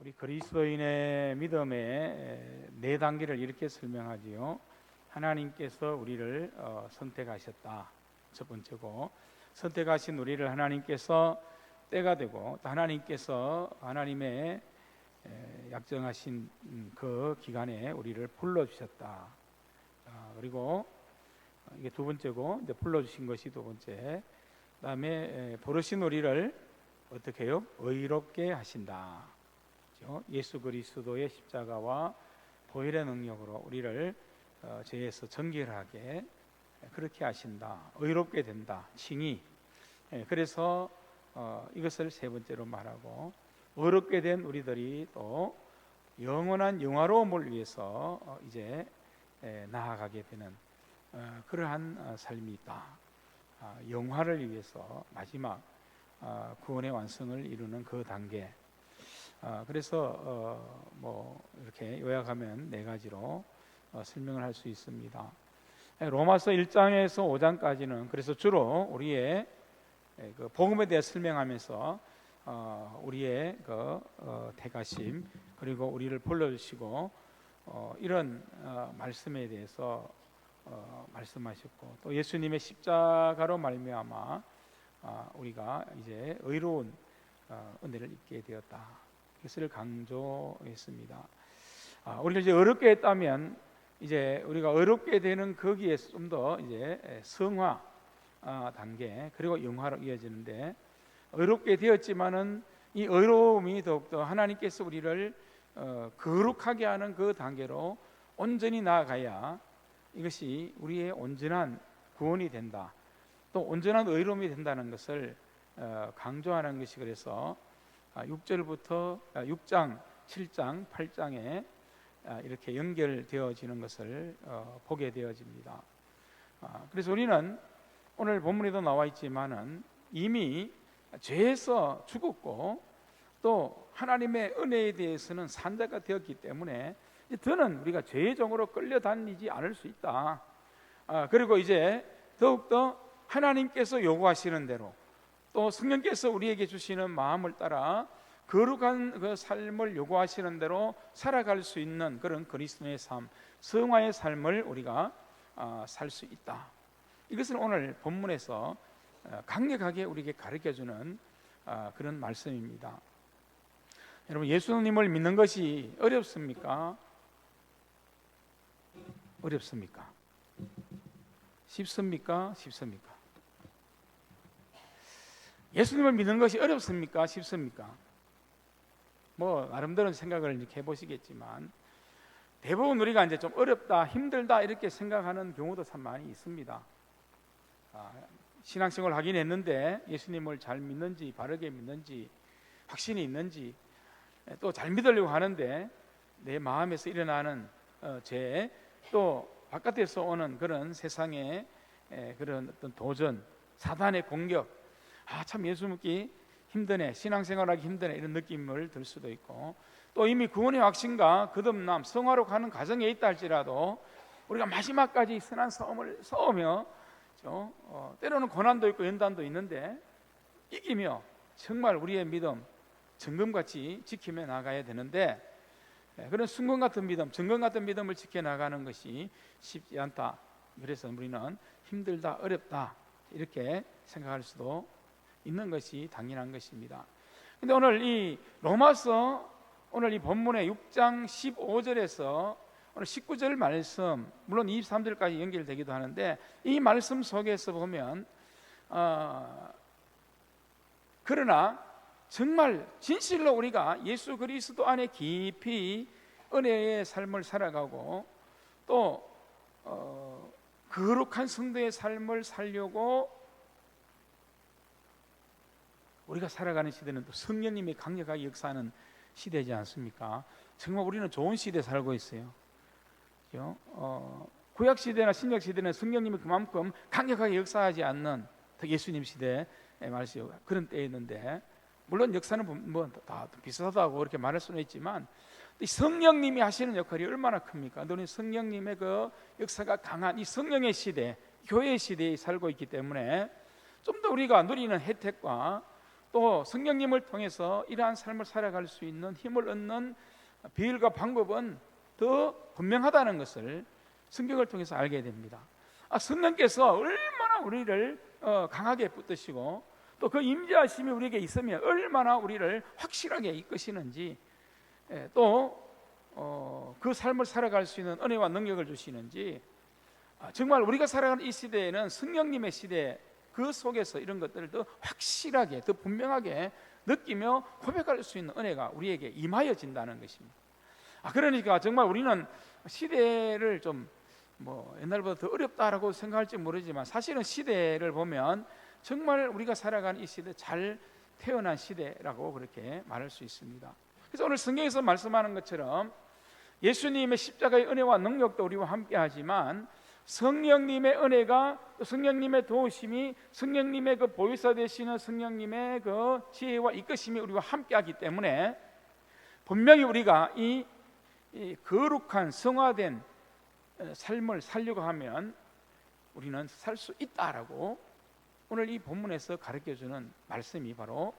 우리 그리스도인의 믿음의 네 단계를 이렇게 설명하지요. 하나님께서 우리를 선택하셨다. 첫 번째고, 선택하신 우리를 하나님께서 때가 되고, 또 하나님께서 하나님의 약정하신 그 기간에 우리를 불러주셨다. 그리고 이게 두 번째고, 이제 불러주신 것이 두 번째. 그다음에 부르신 우리를 어떻게 해요? 의롭게 하신다. 예수 그리스도의 십자가와 보혈의 능력으로 우리를 죄에서 정결하게 그렇게 하신다. 의롭게 된다. 칭의. 그래서 이것을 세 번째로 말하고, 의롭게 된 우리들이 또 영원한 영화로움을 위해서 이제 나아가게 되는 그러한 삶이 있다. 영화를 위해서 마지막 구원의 완성을 이루는 그 단계. 그래서 뭐 이렇게 요약하면 네 가지로 설명을 할 수 있습니다. 로마서 1장에서 5장까지는 그래서 주로 우리의 그 복음에 대해 설명하면서 우리의 그 택하심, 그리고 우리를 불러주시고 이런 말씀에 대해서 말씀하셨고, 또 예수님의 십자가로 말미암아 우리가 이제 의로운 은혜를 입게 되었다. 이것을 강조했습니다. 우리가 이제 어렵게 했다면 이제 우리가 어렵게 되는 거기에 좀 더 이제 성화 단계, 그리고 영화로 이어지는데, 의롭게 되었지만은 이 의로움이 더욱더 하나님께서 우리를 거룩하게 하는 그 단계로 온전히 나아가야 이것이 우리의 온전한 구원이 된다. 또 온전한 의로움이 된다는 것을 강조하는 것이, 그래서 6절부터 6장, 7장, 8장에 이렇게 연결되어지는 것을 보게 되어집니다. 그래서 우리는 오늘 본문에도 나와 있지만은 이미 죄에서 죽었고, 또 하나님의 은혜에 대해서는 산자가 되었기 때문에 더는 우리가 죄의 종으로 끌려다니지 않을 수 있다. 그리고 이제 더욱더 하나님께서 요구하시는 대로, 또 성령께서 우리에게 주시는 마음을 따라 거룩한 그 삶을 요구하시는 대로 살아갈 수 있는 그런 그리스도의 삶, 성화의 삶을 우리가 살 수 있다. 이것을 오늘 본문에서 강력하게 우리에게 가르쳐주는 그런 말씀입니다. 여러분, 예수님을 믿는 것이 어렵습니까? 어렵습니까? 쉽습니까? 쉽습니까? 예수님을 믿는 것이 어렵습니까? 쉽습니까? 뭐 나름대로 생각을 이렇게 해보시겠지만, 대부분 우리가 이제 좀 어렵다, 힘들다 이렇게 생각하는 경우도 참 많이 있습니다. 신앙생활을 하긴 했는데 예수님을 잘 믿는지, 바르게 믿는지, 확신이 있는지, 또 잘 믿으려고 하는데 내 마음에서 일어나는 죄, 또 바깥에서 오는 그런 세상의 그런 어떤 도전, 사단의 공격, 참 예수 믿기 힘드네, 신앙생활하기 힘드네, 이런 느낌을 들 수도 있고, 또 이미 구원의 확신과 거듭남, 성화로 가는 과정에 있다 할지라도 우리가 마지막까지 선한 싸움을 싸우며 때로는 고난도 있고 연단도 있는데 이기며 정말 우리의 믿음 정금같이 지키며 나가야 되는데, 그런 순금 같은 믿음, 정금 같은 믿음을 지켜나가는 것이 쉽지 않다. 그래서 우리는 힘들다, 어렵다 이렇게 생각할 수도 있는 것이 당연한 것입니다. 근데 오늘 이 로마서, 오늘 이 본문의 6장 15절에서 오늘 19절 말씀, 물론 23절까지 연결되기도 하는데, 이 말씀 속에서 보면 그러나 정말 진실로 우리가 예수 그리스도 안에 깊이 은혜의 삶을 살아가고, 또 거룩한 성도의 삶을 살려고 우리가 살아가는 시대는 또 성령님이 강력하게 역사하는 시대지 않습니까? 정말 우리는 좋은 시대에 살고 있어요. 구약 시대나 신약 시대는 성령님이 그만큼 강력하게 역사하지 않는, 예수님 시대에 말씀 그런 때였는데, 물론 역사는 뭐 다 비슷하다고 그렇게 말할 수는 있지만 성령님이 하시는 역할이 얼마나 큽니까? 우리는 성령님의 그 역사가 강한 이 성령의 시대, 교회의 시대에 살고 있기 때문에 좀 더 우리가 누리는 혜택과 또 성령님을 통해서 이러한 삶을 살아갈 수 있는 힘을 얻는 비율과 방법은 더 분명하다는 것을 성경을 통해서 알게 됩니다. 성령께서 얼마나 우리를 강하게 붙드시고 또 그 임재하심이 우리에게 있으면 얼마나 우리를 확실하게 이끄시는지, 또 그 삶을 살아갈 수 있는 은혜와 능력을 주시는지, 정말 우리가 살아가는 이 시대에는 성령님의 시대, 그 속에서 이런 것들을 더 확실하게, 더 분명하게 느끼며 고백할 수 있는 은혜가 우리에게 임하여진다는 것입니다. 그러니까 정말 우리는 시대를 좀 옛날보다 더 어렵다라고 생각할지 모르지만, 사실은 시대를 보면 정말 우리가 살아가는 이 시대 잘 태어난 시대라고 그렇게 말할 수 있습니다. 그래서 오늘 성경에서 말씀하는 것처럼 예수님의 십자가의 은혜와 능력도 우리와 함께 하지만 성령님의 은혜가, 성령님의 도우심이, 성령님의 그 보혜사 되시는 성령님의 그 지혜와 이끄심이 우리와 함께 하기 때문에 분명히 우리가 이 거룩한 성화된 삶을 살려고 하면 우리는 살 수 있다라고 오늘 이 본문에서 가르쳐주는 말씀이 바로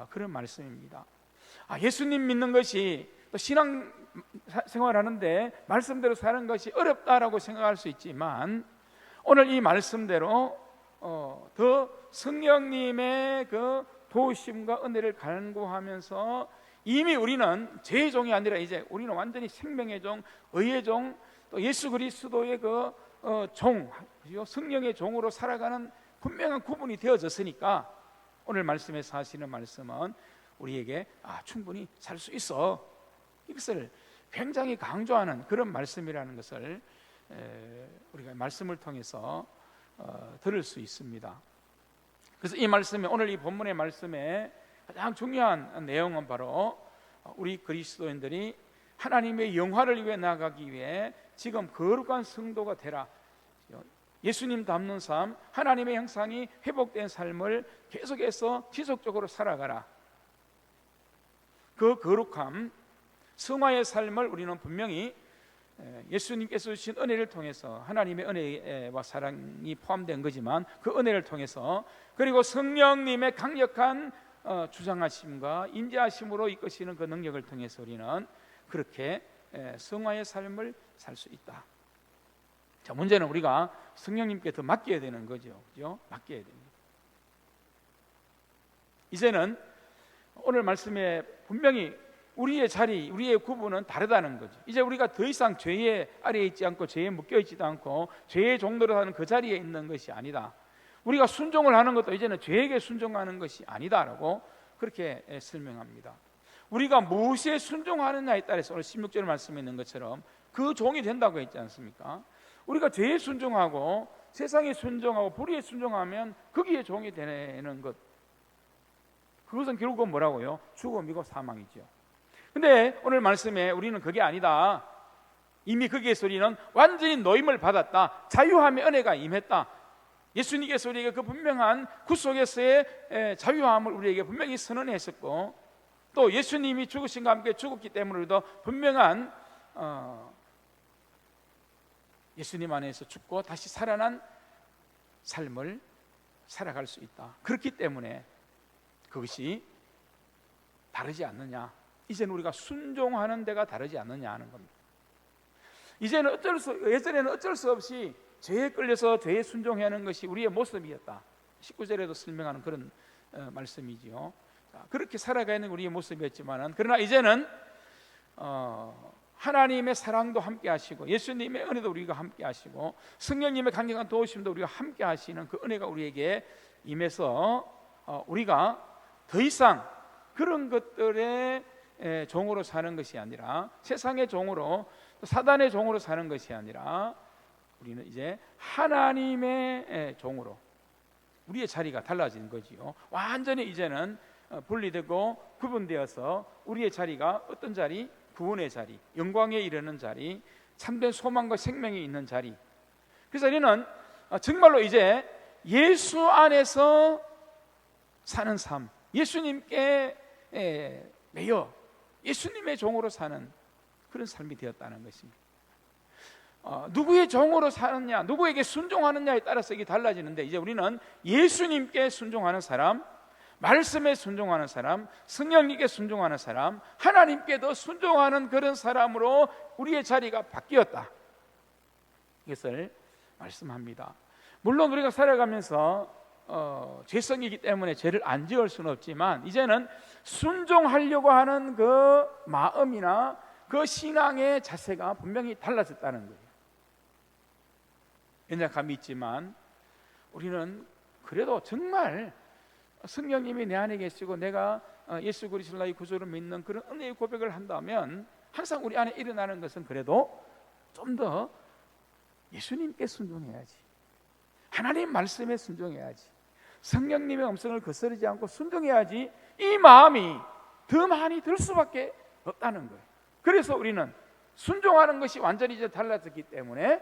그런 말씀입니다. 예수님 믿는 것이, 또 신앙 생활하는데 말씀대로 사는 것이 어렵다라고 생각할 수 있지만, 오늘 이 말씀대로 더 성령님의 그 도우심과 은혜를 간구하면서 이미 우리는 죄의 종이 아니라 이제 우리는 완전히 생명의 종, 의의 종, 또 예수 그리스도의 그 종, 성령의 종으로 살아가는 분명한 구분이 되어졌으니까 오늘 말씀에서 하시는 말씀은 우리에게 충분히 살 수 있어, 이것을 굉장히 강조하는 그런 말씀이라는 것을 우리가 말씀을 통해서 들을 수 있습니다. 그래서 이 말씀에, 오늘 이 본문의 말씀에 가장 중요한 내용은 바로 우리 그리스도인들이 하나님의 영화를 위해 나가기 위해 지금 거룩한 성도가 되라, 예수님 닮는 삶, 하나님의 형상이 회복된 삶을 계속해서 지속적으로 살아가라. 그 거룩함, 성화의 삶을 우리는 분명히 예수님께서 주신 은혜를 통해서, 하나님의 은혜와 사랑이 포함된 거지만 그 은혜를 통해서, 그리고 성령님의 강력한 주장하심과 인자하심으로 이끄시는 그 능력을 통해서 우리는 그렇게 성화의 삶을 살 수 있다. 자, 문제는 우리가 성령님께 더 맡겨야 되는 거죠. 그죠? 맡겨야 됩니다. 이제는 오늘 말씀에 분명히 우리의 자리, 우리의 구분은 다르다는 거죠. 이제 우리가 더 이상 죄의 아래에 있지 않고 죄에 묶여 있지도 않고 죄의 종로로 하는 그 자리에 있는 것이 아니다. 우리가 순종을 하는 것도 이제는 죄에게 순종하는 것이 아니다라고 그렇게 설명합니다. 우리가 무엇에 순종하느냐에 따라서 오늘 16절 말씀에 있는 것처럼 그 종이 된다고 했지 않습니까? 우리가 죄에 순종하고 세상에 순종하고 불의에 순종하면 거기에 종이 되는 것, 그것은 결국은 뭐라고요? 죽음이고 사망이죠. 근데 오늘 말씀에 우리는 그게 아니다. 이미 거기에서 우리는 완전히 노임을 받았다. 자유함의 은혜가 임했다. 예수님께서 우리에게 그 분명한 구속에서의 자유함을 우리에게 분명히 선언했었고, 또 예수님이 죽으신과 함께 죽었기 때문에 우리도 분명한 예수님 안에서 죽고 다시 살아난 삶을 살아갈 수 있다. 그렇기 때문에 그것이 다르지 않느냐, 이제는 우리가 순종하는 데가 다르지 않느냐 하는 겁니다. 이제는 예전에는 어쩔 수 없이 죄에 끌려서 죄에 순종해야 하는 것이 우리의 모습이었다. 19절에도 설명하는 그런 말씀이지요. 그렇게 살아가는 우리의 모습이었지만, 그러나 이제는 하나님의 사랑도 함께 하시고 예수님의 은혜도 우리가 함께 하시고 성령님의 강력한 도우심도 우리가 함께 하시는 그 은혜가 우리에게 임해서 우리가 더 이상 그런 것들의 종으로 사는 것이 아니라, 세상의 종으로, 사단의 종으로 사는 것이 아니라, 우리는 이제 하나님의 종으로, 우리의 자리가 달라진 거지요. 완전히 이제는 분리되고 구분되어서 우리의 자리가 어떤 자리? 구원의 자리, 영광에 이르는 자리, 참된 소망과 생명이 있는 자리. 그래서 우리는 정말로 이제 예수 안에서 사는 삶, 예수님께 매여 예수님의 종으로 사는 그런 삶이 되었다는 것입니다. 누구의 종으로 사느냐, 누구에게 순종하느냐에 따라서 이게 달라지는데, 이제 우리는 예수님께 순종하는 사람, 말씀에 순종하는 사람, 성령님께 순종하는 사람, 하나님께도 순종하는 그런 사람으로 우리의 자리가 바뀌었다, 이것을 말씀합니다. 물론 우리가 살아가면서 죄성이기 때문에 죄를 안 지을 수는 없지만 이제는 순종하려고 하는 그 마음이나 그 신앙의 자세가 분명히 달라졌다는 거예요. 연약함이 있지만 우리는 그래도 정말 성령님이 내 안에 계시고 내가 예수 그리스도를 나의 구주로 믿는 그런 은혜의 고백을 한다면 항상 우리 안에 일어나는 것은 그래도 좀 더 예수님께 순종해야지, 하나님 말씀에 순종해야지, 성령님의 음성을 거스르지 않고 순종해야지, 이 마음이 더 많이 들 수밖에 없다는 거예요. 그래서 우리는 순종하는 것이 완전히 이제 달라졌기 때문에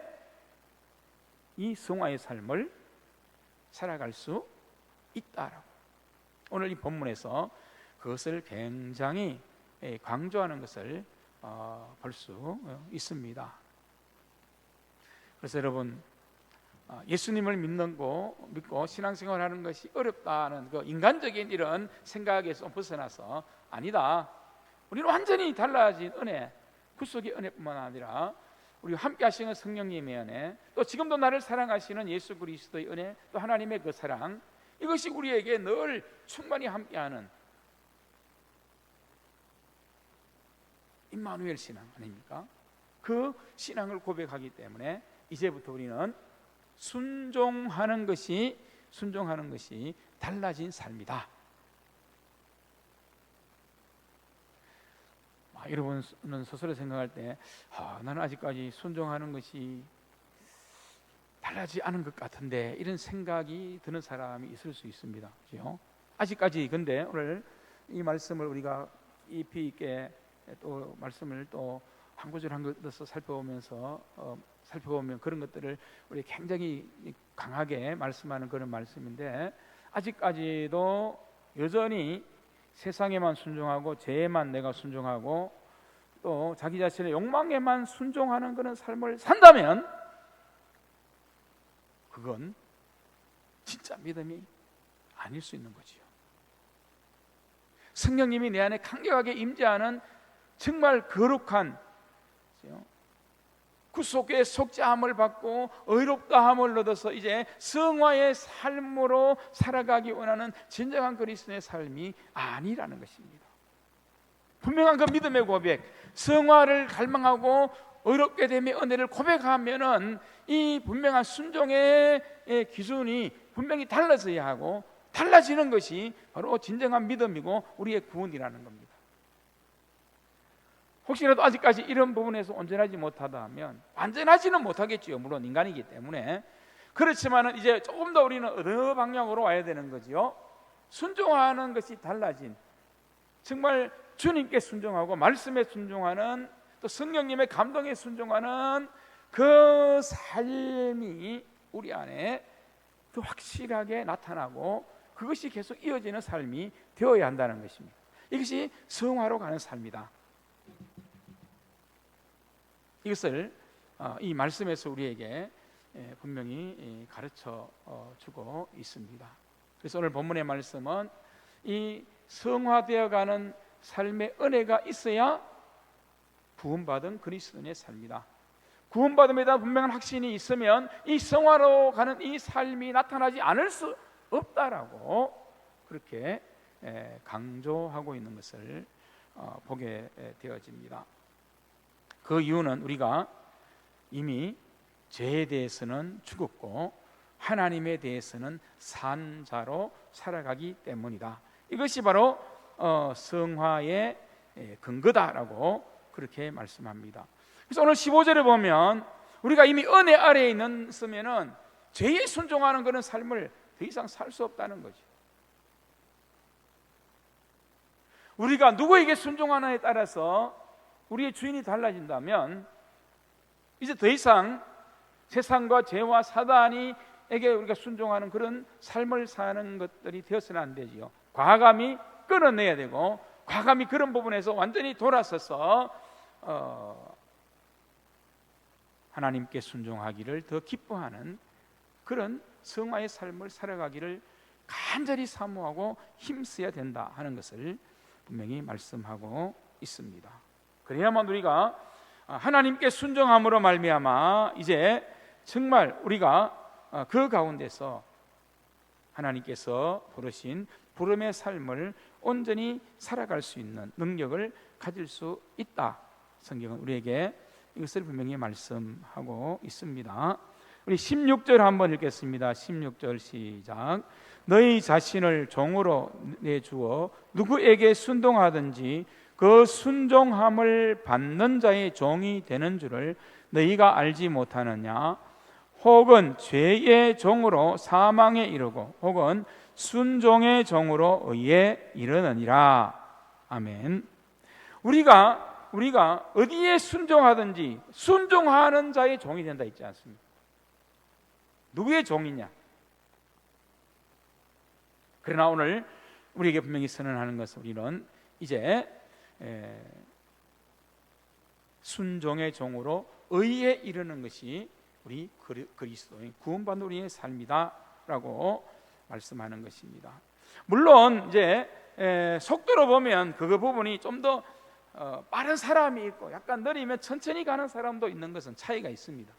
이 성화의 삶을 살아갈 수 있다라고 오늘 이 본문에서 그것을 굉장히 강조하는 것을 볼 수 있습니다. 그래서 여러분, 예수님을 믿고 신앙생활하는 것이 어렵다는 그 인간적인 이런 생각에서 벗어나서 아니다, 우리는 완전히 달라진 은혜, 구속의 은혜뿐만 아니라 우리가 함께 하시는 성령님의 은혜, 또 지금도 나를 사랑하시는 예수 그리스도의 은혜, 또 하나님의 그 사랑, 이것이 우리에게 늘 충만히 함께하는 임마누엘 신앙 아닙니까? 그 신앙을 고백하기 때문에 이제부터 우리는 순종하는 것이 달라진 삶이다. 여러분은 스스로 생각할 때 나는 아직까지 순종하는 것이 달라지지 않은 것 같은데, 이런 생각이 드는 사람이 있을 수 있습니다. 그렇죠? 아직까지. 근데 오늘 이 말씀을 우리가 깊이 있게 또 말씀을 또 한 구절 한 구절에서 살펴보면 그런 것들을 우리 굉장히 강하게 말씀하는 그런 말씀인데, 아직까지도 여전히 세상에만 순종하고 죄에만 내가 순종하고 또 자기 자신의 욕망에만 순종하는 그런 삶을 산다면 그건 진짜 믿음이 아닐 수 있는 거지요. 성령님이 내 안에 강력하게 임재하는 정말 거룩한 구속의 속죄함을 받고 의롭다함을 얻어서 이제 성화의 삶으로 살아가기 원하는 진정한 그리스도의 삶이 아니라는 것입니다. 분명한 그 믿음의 고백, 성화를 갈망하고 의롭게 됨의 은혜를 고백하면은 이 분명한 순종의 기준이 분명히 달라져야 하고, 달라지는 것이 바로 진정한 믿음이고 우리의 구원이라는 겁니다. 혹시라도 아직까지 이런 부분에서 온전하지 못하다 하면, 완전하지는 못하겠지요, 물론 인간이기 때문에. 그렇지만 이제 조금 더 우리는 어느 방향으로 와야 되는 거지요? 순종하는 것이 달라진, 정말 주님께 순종하고 말씀에 순종하는, 또 성령님의 감동에 순종하는 그 삶이 우리 안에 더 확실하게 나타나고 그것이 계속 이어지는 삶이 되어야 한다는 것입니다. 이것이 성화로 가는 삶이다. 이것을 이 말씀에서 우리에게 분명히 가르쳐 주고 있습니다. 그래서 오늘 본문의 말씀은 이 성화되어가는 삶의 은혜가 있어야 구원받은 그리스도인의 삶이다. 구원받음에 대한 분명한 확신이 있으면 이 성화로 가는 이 삶이 나타나지 않을 수 없다라고 그렇게 강조하고 있는 것을 보게 되어집니다. 그 이유는 우리가 이미 죄에 대해서는 죽었고 하나님에 대해서는 산 자로 살아가기 때문이다. 이것이 바로 성화의 근거다라고 그렇게 말씀합니다. 그래서 오늘 15절에 보면 우리가 이미 은혜 아래에 있으면은 죄에 순종하는 그런 삶을 더 이상 살 수 없다는 거죠. 우리가 누구에게 순종하느냐에 따라서 우리의 주인이 달라진다면 이제 더 이상 세상과 죄와 사단에게 우리가 순종하는 그런 삶을 사는 것들이 되어서는 안 되지요. 과감히 끊어내야 되고, 과감히 그런 부분에서 완전히 돌아서서 하나님께 순종하기를 더 기뻐하는 그런 성화의 삶을 살아가기를 간절히 사모하고 힘써야 된다 하는 것을 분명히 말씀하고 있습니다. 그래야만 우리가 하나님께 순종함으로 말미암아 이제 정말 우리가 그 가운데서 하나님께서 부르신 부름의 삶을 온전히 살아갈 수 있는 능력을 가질 수 있다. 성경은 우리에게 이것을 분명히 말씀하고 있습니다. 우리 16절 한번 읽겠습니다. 16절 시작. 너희 자신을 종으로 내주어 누구에게 순종하든지 그 순종함을 받는 자의 종이 되는 줄을 너희가 알지 못하느냐? 혹은 죄의 종으로 사망에 이르고 혹은 순종의 종으로 의에 이르느니라. 아멘. 우리가 어디에 순종하든지 순종하는 자의 종이 된다 있지 않습니까? 누구의 종이냐? 그러나 오늘 우리에게 분명히 선언하는 것은 우리는 이제 순종의 종으로 의에 이르는 것이 우리 그리스도인 구원받는 우리의 삶이다라고 말씀하는 것입니다. 물론 이제 속도로 보면 그 부분이 좀 더 빠른 사람이 있고 약간 느리면 천천히 가는 사람도 있는 것은 차이가 있습니다.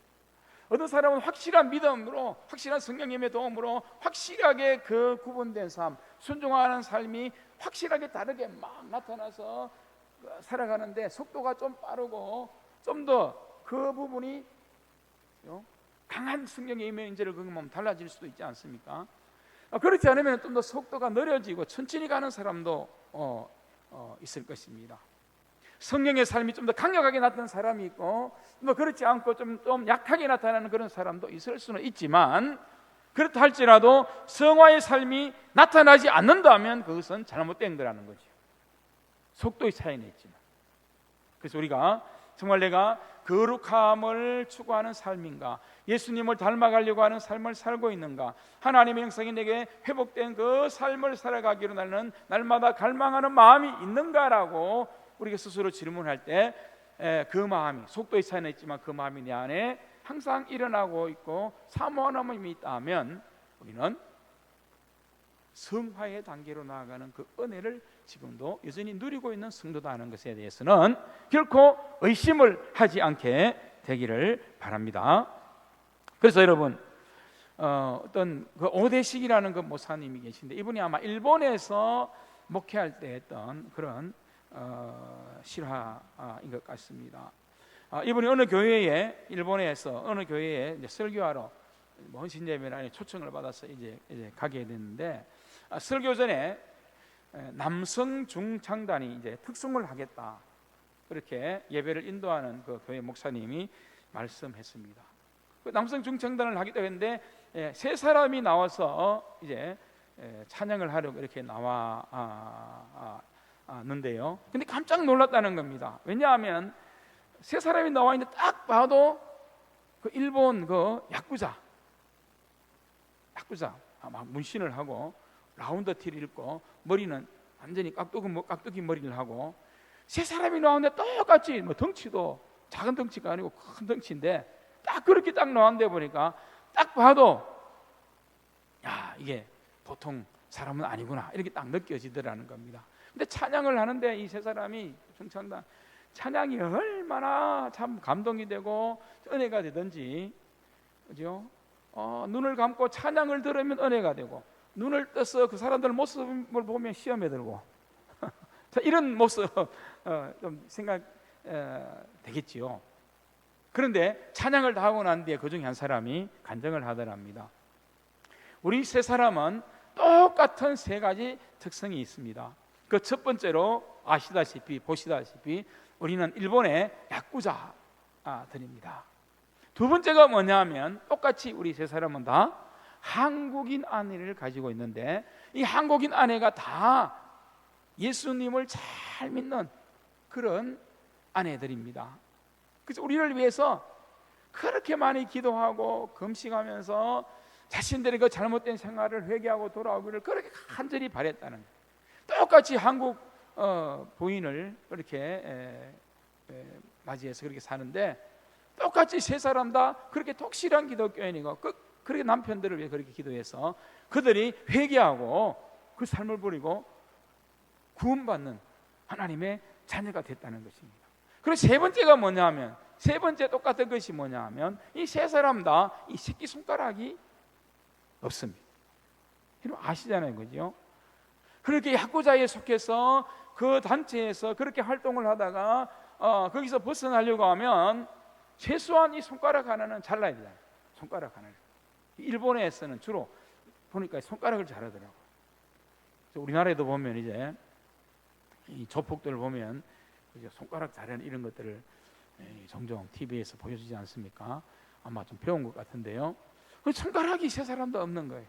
어떤 사람은 확실한 믿음으로 확실한 성령님의 도움으로 확실하게 그 구분된 삶, 순종하는 삶이 확실하게 다르게 막 나타나서 살아가는데 속도가 좀 빠르고 좀 더 그 부분이 강한 성령의 임재를 경험하면 달라질 수도 있지 않습니까? 그렇지 않으면 좀 더 속도가 느려지고 천천히 가는 사람도 있을 것입니다. 성령의 삶이 좀 더 강력하게 나타나는 사람이 있고 뭐 그렇지 않고 좀 약하게 나타나는 그런 사람도 있을 수는 있지만, 그렇다 할지라도 성화의 삶이 나타나지 않는다면 그것은 잘못된 거라는 거죠. 속도의 차이는 있지만. 그래서 우리가 정말 내가 거룩함을 추구하는 삶인가, 예수님을 닮아가려고 하는 삶을 살고 있는가, 하나님의 형상이 내게 회복된 그 삶을 살아가기로 나는 날마다 갈망하는 마음이 있는가라고 우리가 스스로 질문할 때 그 마음이, 속도의 차이는 있지만 그 마음이 내 안에 항상 일어나고 있고 사모하는 마음이 있다면 우리는 성화의 단계로 나아가는 그 은혜를 지금도 여전히 누리고 있는 성도다는 것에 대해서는 결코 의심을 하지 않게 되기를 바랍니다. 그래서 여러분, 어떤 그 오대식이라는 그 목사님이 계신데 이분이 아마 일본에서 목회할 때 했던 그런 실화인 것 같습니다. 이분이 어느 교회에, 일본에서 어느 교회에 이제 설교하러 헌신예배에 초청을 받아서 이제 가게 됐는데, 설교 전에 남성 중창단이 이제 특송을 하겠다, 그렇게 예배를 인도하는 그 교회 목사님이 말씀했습니다. 그 남성 중창단을 하겠다고 했는데 세 사람이 나와서 이제 찬양을 하려고 이렇게 나왔는데요. 근데 깜짝 놀랐다는 겁니다. 왜냐하면 세 사람이 나와 있는데 딱 봐도 그 일본 그 야쿠자 막 문신을 하고 라운드 티를 입고 머리는 완전히 깍두기 머리를 하고, 세 사람이 나왔는데 똑같이 뭐 덩치도 작은 덩치가 아니고 큰 덩치인데 딱 그렇게 딱 나왔는데 보니까 딱 봐도 야, 이게 보통 사람은 아니구나 이렇게 딱 느껴지더라는 겁니다. 근데 찬양을 하는데 이 세 사람이 중창단 찬양이 얼마나 참 감동이 되고 은혜가 되든지, 그죠? 눈을 감고 찬양을 들으면 은혜가 되고, 눈을 떠서 그 사람들 모습을 보면 시험에 들고 이런 모습 좀 생각 되겠지요. 그런데 찬양을 다 하고 난 뒤에 그 중에 한 사람이 간증을 하더랍니다. 우리 세 사람은 똑같은 세 가지 특성이 있습니다. 그 첫 번째로 보시다시피 우리는 일본의 야쿠자들입니다. 두 번째가 뭐냐면 똑같이 우리 세 사람은 다 한국인 아내를 가지고 있는데, 이 한국인 아내가 다 예수님을 잘 믿는 그런 아내들입니다. 그래서 우리를 위해서 그렇게 많이 기도하고 금식하면서 자신들의 그 잘못된 생활을 회개하고 돌아오기를 그렇게 간절히 바랬다는 거예요. 똑같이 한국 부인을 그렇게 맞이해서 그렇게 사는데 똑같이 세 사람 다 그렇게 독실한 기독교인이고 그렇게 남편들을 위해 그렇게 기도해서 그들이 회개하고 그 삶을 버리고 구원받는 하나님의 자녀가 됐다는 것입니다. 그리고 세 번째가 뭐냐 하면, 세 번째 똑같은 것이 뭐냐 하면, 이 세 사람 다 이 새끼손가락이 없습니다. 여러분 아시잖아요, 그죠? 그렇게 약고자에 속해서 그 단체에서 그렇게 활동을 하다가 거기서 벗어나려고 하면 최소한 이 손가락 하나는 잘라야 되잖아요. 손가락 하나를. 일본에서는 주로 보니까 손가락을 자르더라고요. 우리나라에도 보면 이제 이 조폭들 보면 손가락 자르는 이런 것들을 종종 TV에서 보여주지 않습니까? 아마 좀 배운 것 같은데요. 손가락이 세 사람도 없는 거예요.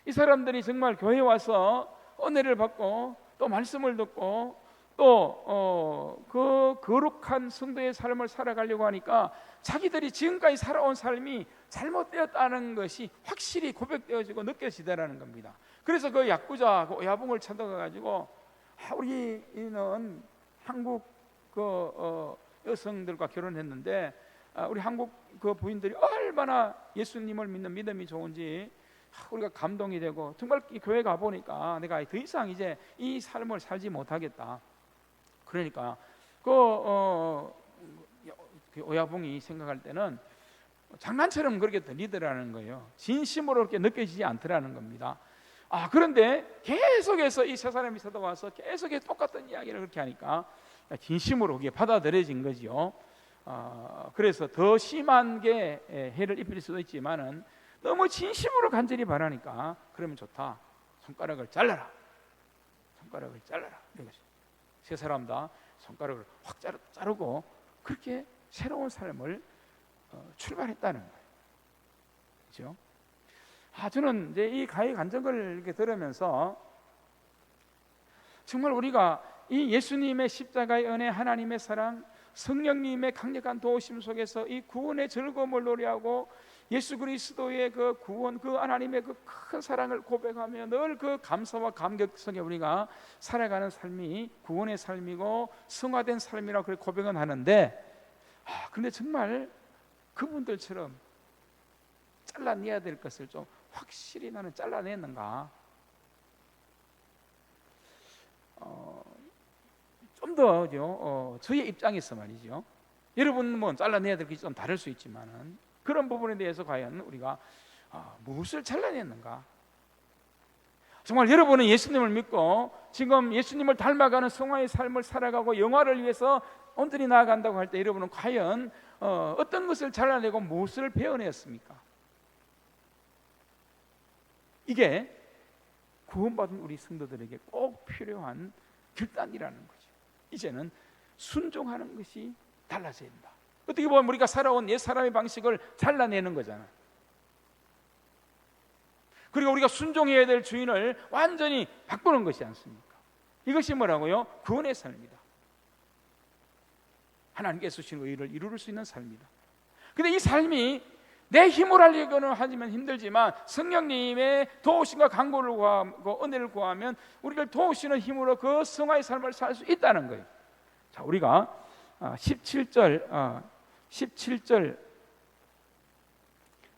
이 사람들이 정말 교회에 와서 은혜를 받고 또 말씀을 듣고 또 그 거룩한 성도의 삶을 살아가려고 하니까 자기들이 지금까지 살아온 삶이 잘못되었다는 것이 확실히 고백되어지고 느껴지더라는 겁니다. 그래서 그 약구자, 그 오야붕을 찾아가가지고 우리는 한국 여성들과 결혼했는데 우리 한국 그 부인들이 얼마나 예수님을 믿는 믿음이 좋은지 우리가 감동이 되고, 정말 이 교회 가 보니까 내가 더 이상 이제 이 삶을 살지 못하겠다. 그러니까 그 오야붕이 생각할 때는 장난처럼 그렇게 들리더라는 거예요. 진심으로 그렇게 느껴지지 않더라는 겁니다. 그런데 계속해서 이 세 사람이 찾아와서 계속해서 똑같은 이야기를 그렇게 하니까 진심으로 그게 받아들여진 거죠. 그래서 더 심한 게 해를 입힐 수도 있지만은 너무 진심으로 간절히 바라니까 그러면 좋다. 손가락을 잘라라. 손가락을 잘라라. 세 사람 다 손가락을 확 자르고 그렇게 새로운 삶을 출발했다는 거예요. 그렇죠? 저는 이제 이 가히 간증을 이렇게 들으면서 정말 우리가 이 예수님의 십자가의 은혜, 하나님의 사랑, 성령님의 강력한 도우심 속에서 이 구원의 즐거움을 노래하고 예수 그리스도의 그 구원, 그 하나님의 그 큰 사랑을 고백하며 늘 그 감사와 감격 속에 우리가 살아가는 삶이 구원의 삶이고 성화된 삶이라고 그렇게 고백은 하는데, 그런데 정말 그분들처럼 잘라내야 될 것을 좀 확실히 나는 잘라냈는가? 좀 더 저의 입장에서 말이죠. 여러분 뭐 잘라내야 될 것이 좀 다를 수 있지만은 그런 부분에 대해서 과연 우리가 무엇을 잘라냈는가? 정말 여러분은 예수님을 믿고 지금 예수님을 닮아가는 성화의 삶을 살아가고 영화를 위해서 온전히 나아간다고 할 때 여러분은 과연 어떤 것을 잘라내고 무엇을 베어냈습니까? 이게 구원받은 우리 성도들에게 꼭 필요한 결단이라는 거죠. 이제는 순종하는 것이 달라져야 된다. 어떻게 보면 우리가 살아온 옛 사람의 방식을 잘라내는 거잖아. 그리고 우리가 순종해야 될 주인을 완전히 바꾸는 것이 않습니까? 이것이 뭐라고요? 구원의 삶이다. 하나님께서 주신 의를 이룰 수 있는 삶이다. 근데 이 삶이 내 힘으로 하려고는 하지만 힘들지만 성령님의 도우심과 간구를 구하고 은혜를 구하면 우리를 도우시는 힘으로 그 성화의 삶을 살 수 있다는 거예요. 자, 우리가 17절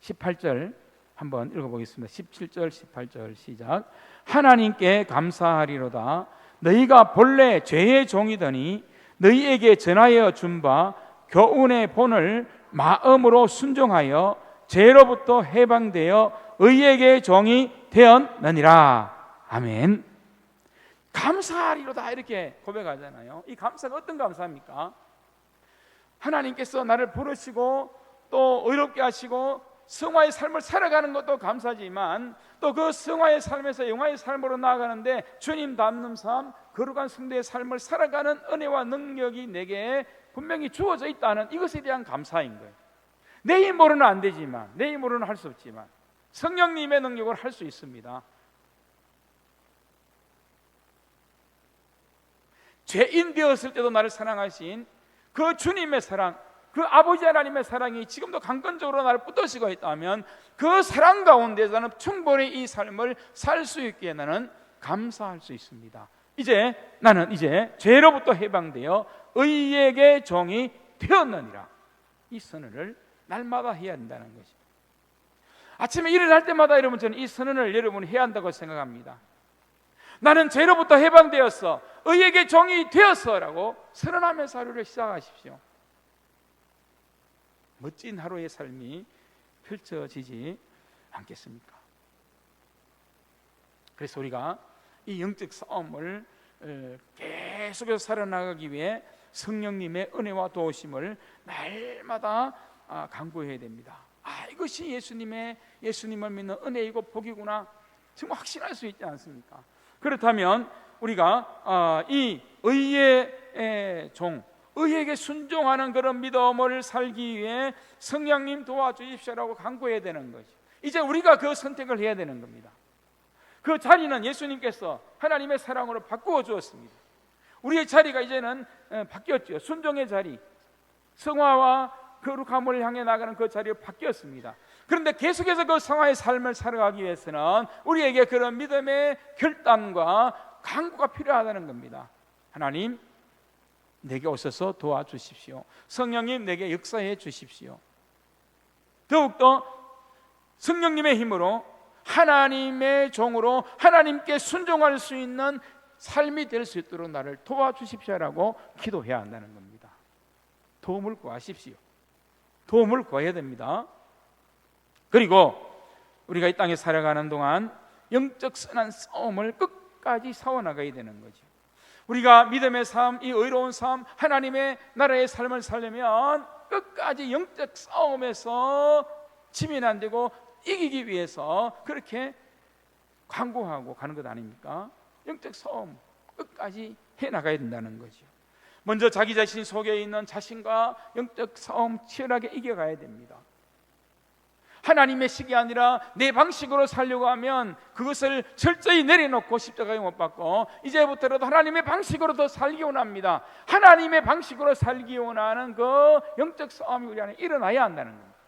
18절 한번 읽어보겠습니다. 17절 18절 시작. 하나님께 감사하리로다. 너희가 본래 죄의 종이더니 너희에게 전하여 준 바 교훈의 본을 마음으로 순종하여 죄로부터 해방되어 의에게 종이 되었느니라. 아멘. 감사하리로다 이렇게 고백하잖아요. 이 감사가 어떤 감사입니까? 하나님께서 나를 부르시고 또 의롭게 하시고 성화의 삶을 살아가는 것도 감사지만 또 그 성화의 삶에서 영화의 삶으로 나아가는데 주님 닮는 삶, 거룩한 성도의 삶을 살아가는 은혜와 능력이 내게 분명히 주어져 있다는 이것에 대한 감사인 거예요. 내 힘으로는 안 되지만, 내 힘으로는 할 수 없지만 성령님의 능력으로 할 수 있습니다. 죄인 되었을 때도 나를 사랑하신 그 주님의 사랑, 그 아버지 하나님의 사랑이 지금도 강건적으로 나를 붙드시고 있다면 그 사랑 가운데서는 충분히 이 삶을 살 수 있기에 나는 감사할 수 있습니다. 나는 이제 죄로부터 해방되어 의에게 종이 되었느니라. 이 선언을 날마다 해야 한다는 것입니다. 아침에 일어날 때마다 여러분 저는 이 선언을 여러분이 해야 한다고 생각합니다. 나는 죄로부터 해방되었어, 의에게 종이 되었어 라고 선언하면서 하루를 시작하십시오. 멋진 하루의 삶이 펼쳐지지 않겠습니까? 그래서 우리가 이 영적 싸움을 계속해서 살아나가기 위해 성령님의 은혜와 도우심을 날마다 간구해야 됩니다. 이것이 예수님을 믿는 은혜이고 복이구나 정말 확신할 수 있지 않습니까? 그렇다면 우리가 이 의의 종, 의에게 순종하는 그런 믿음을 살기 위해 성령님 도와주십시오라고 간구해야 되는 거죠. 이제 우리가 그 선택을 해야 되는 겁니다. 그 자리는 예수님께서 하나님의 사랑으로 바꾸어 주었습니다. 우리의 자리가 이제는 바뀌었죠. 순종의 자리, 성화와 거룩함을 향해 나가는 그 자리가 바뀌었습니다. 그런데 계속해서 그 성화의 삶을 살아가기 위해서는 우리에게 그런 믿음의 결단과 간구가 필요하다는 겁니다. 하나님, 내게 오셔서 도와주십시오. 성령님, 내게 역사해 주십시오. 더욱더 성령님의 힘으로 하나님의 종으로 하나님께 순종할 수 있는 삶이 될 수 있도록 나를 도와주십시오라고 기도해야 한다는 겁니다. 도움을 구하십시오. 도움을 구해야 됩니다. 그리고 우리가 이 땅에 살아가는 동안 영적 선한 싸움을 끝까지 싸워나가야 되는 거죠. 우리가 믿음의 삶, 이 의로운 삶, 하나님의 나라의 삶을 살려면 끝까지 영적 싸움에서 지면 안 되고 이기기 위해서 그렇게 간구하고 가는 것 아닙니까? 영적 싸움 끝까지 해나가야 된다는 거죠. 먼저 자기 자신 속에 있는 자신과 영적 싸움 치열하게 이겨가야 됩니다. 하나님의 식이 아니라 내 방식으로 살려고 하면 그것을 철저히 내려놓고 십자가에 못 박고 이제부터라도 하나님의 방식으로 더 살기 원합니다. 하나님의 방식으로 살기 원하는 그 영적 싸움이 우리 안에 일어나야 한다는 겁니다.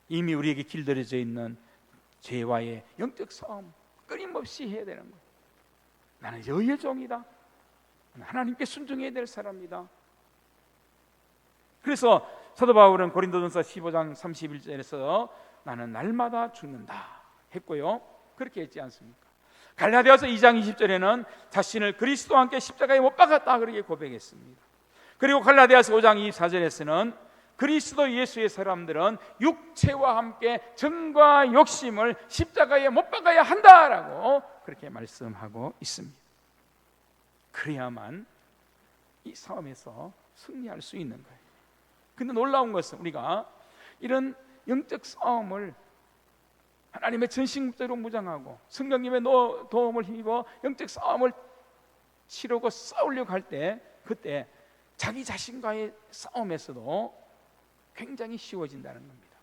이미 우리에게 길들여져 있는 죄와의 영적 싸움 끊임없이 해야 되는 거예요. 나는 의의 종이다. 나는 하나님께 순종해야 될 사람이다. 그래서 사도 바울은 고린도전서 15장 31절에서 나는 날마다 죽는다 했고요. 그렇게 했지 않습니까? 갈라디아서 2장 20절에는 자신을 그리스도와 함께 십자가에 못 박았다 그렇게 고백했습니다. 그리고 갈라디아서 5장 24절에서는 그리스도 예수의 사람들은 육체와 함께 정과 욕심을 십자가에 못 박아야 한다라고 그렇게 말씀하고 있습니다. 그래야만 이 싸움에서 승리할 수 있는 거예요. 근데 놀라운 것은 우리가 이런 영적 싸움을 하나님의 전신적으로 무장하고 성령님의 도움을 힘입어 영적 싸움을 치르고 싸우려고 할 때 그때 자기 자신과의 싸움에서도 굉장히 쉬워진다는 겁니다.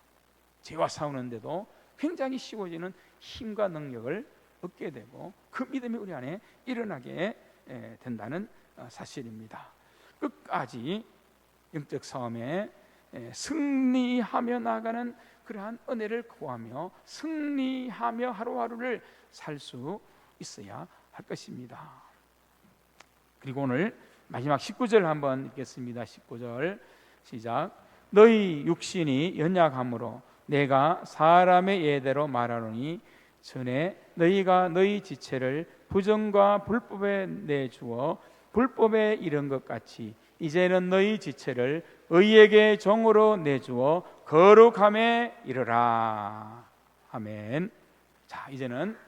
죄와 싸우는데도 굉장히 쉬워지는 힘과 능력을 얻게 되고 그 믿음이 우리 안에 일어나게 된다는 사실입니다. 끝까지 영적 싸움에 승리하며 나가는 그러한 은혜를 구하며 승리하며 하루하루를 살 수 있어야 할 것입니다. 그리고 오늘 마지막 19절 한번 읽겠습니다. 19절 시작. 너희 육신이 연약함으로 내가 사람의 예대로 말하노니 전에 너희가 너희 지체를 부정과 불법에 내주어 불법에 이른 것 같이 이제는 너희 지체를 의에게 종으로 내주어 거룩함에 이르라. 아멘. 자, 이제는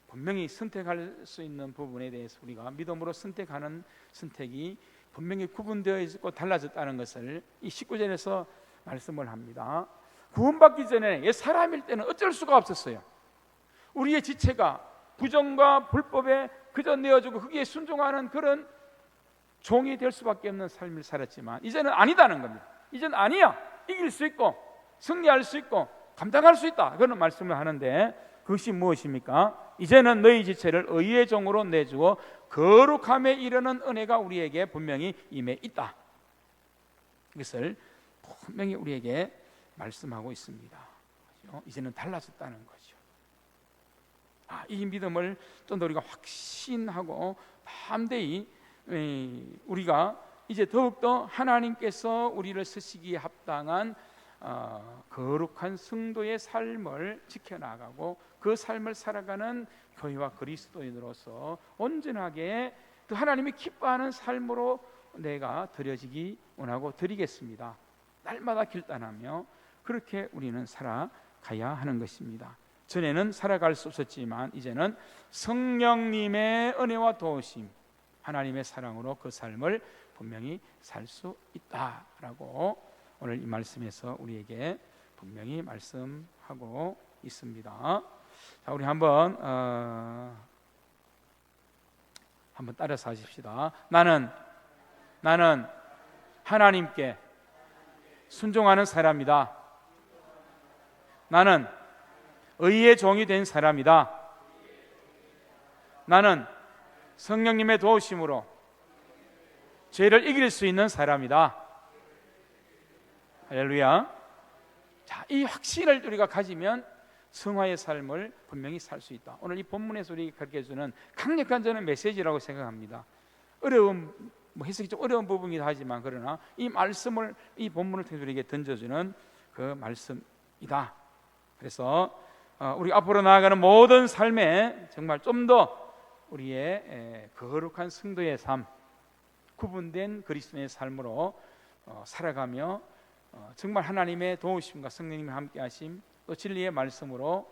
분명히 선택할 수 있는 부분에 대해서 우리가 믿음으로 선택하는 선택이 분명히 구분되어 있고 달라졌다는 것을 이 19절에서 말씀을 합니다. 구원받기 전에 사람일 때는 어쩔 수가 없었어요. 우리의 지체가 부정과 불법에 그저 내어주고 거기에 순종하는 그런 종이 될 수밖에 없는 삶을 살았지만 이제는 아니다는 겁니다. 이제는 아니야. 이길 수 있고 승리할 수 있고 감당할 수 있다. 그런 말씀을 하는데 그것이 무엇입니까? 이제는 너희 지체를 의의 종으로 내주어 거룩함에 이르는 은혜가 우리에게 분명히 임해 있다. 이것을 분명히 우리에게 말씀하고 있습니다. 이제는 달라졌다는 거죠. 이 믿음을 좀 더 우리가 확신하고 담대히 우리가 이제 더욱더 하나님께서 우리를 쓰시기에 합당한 거룩한 성도의 삶을 지켜나가고 그 삶을 살아가는 교회와 그리스도인으로서 온전하게 그 하나님이 기뻐하는 삶으로 내가 드려지기 원하고 드리겠습니다. 날마다 결단하며 그렇게 우리는 살아가야 하는 것입니다. 전에는 살아갈 수 없었지만 이제는 성령님의 은혜와 도우심, 하나님의 사랑으로 그 삶을 분명히 살 수 있다라고 오늘 이 말씀에서 우리에게 분명히 말씀하고 있습니다. 자, 우리 한번 따라서 하십시다. 나는 하나님께 순종하는 사람이다. 나는 의의 종이 된 사람이다. 나는 성령님의 도우심으로 죄를 이길 수 있는 사람이다. 할렐루야. 자, 이 확신을 우리가 가지면 성화의 삶을 분명히 살 수 있다. 오늘 이 본문에서 우리에게 가르쳐주는 강력한 저는 메시지라고 생각합니다. 어려운 해석이 좀 어려운 부분이기도 하지만 그러나 이 말씀을 이 본문을 통해서 우리에게 던져주는 그 말씀이다. 그래서 우리 앞으로 나아가는 모든 삶에 정말 좀 더 우리의 거룩한 성도의 삶, 구분된 그리스도의 삶으로 살아가며 정말 하나님의 도우심과 성령님의 함께하심 또 진리의 말씀으로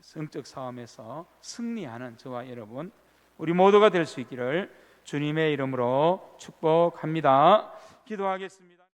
성적 싸움에서 승리하는 저와 여러분 우리 모두가 될 수 있기를 주님의 이름으로 축복합니다. 기도하겠습니다.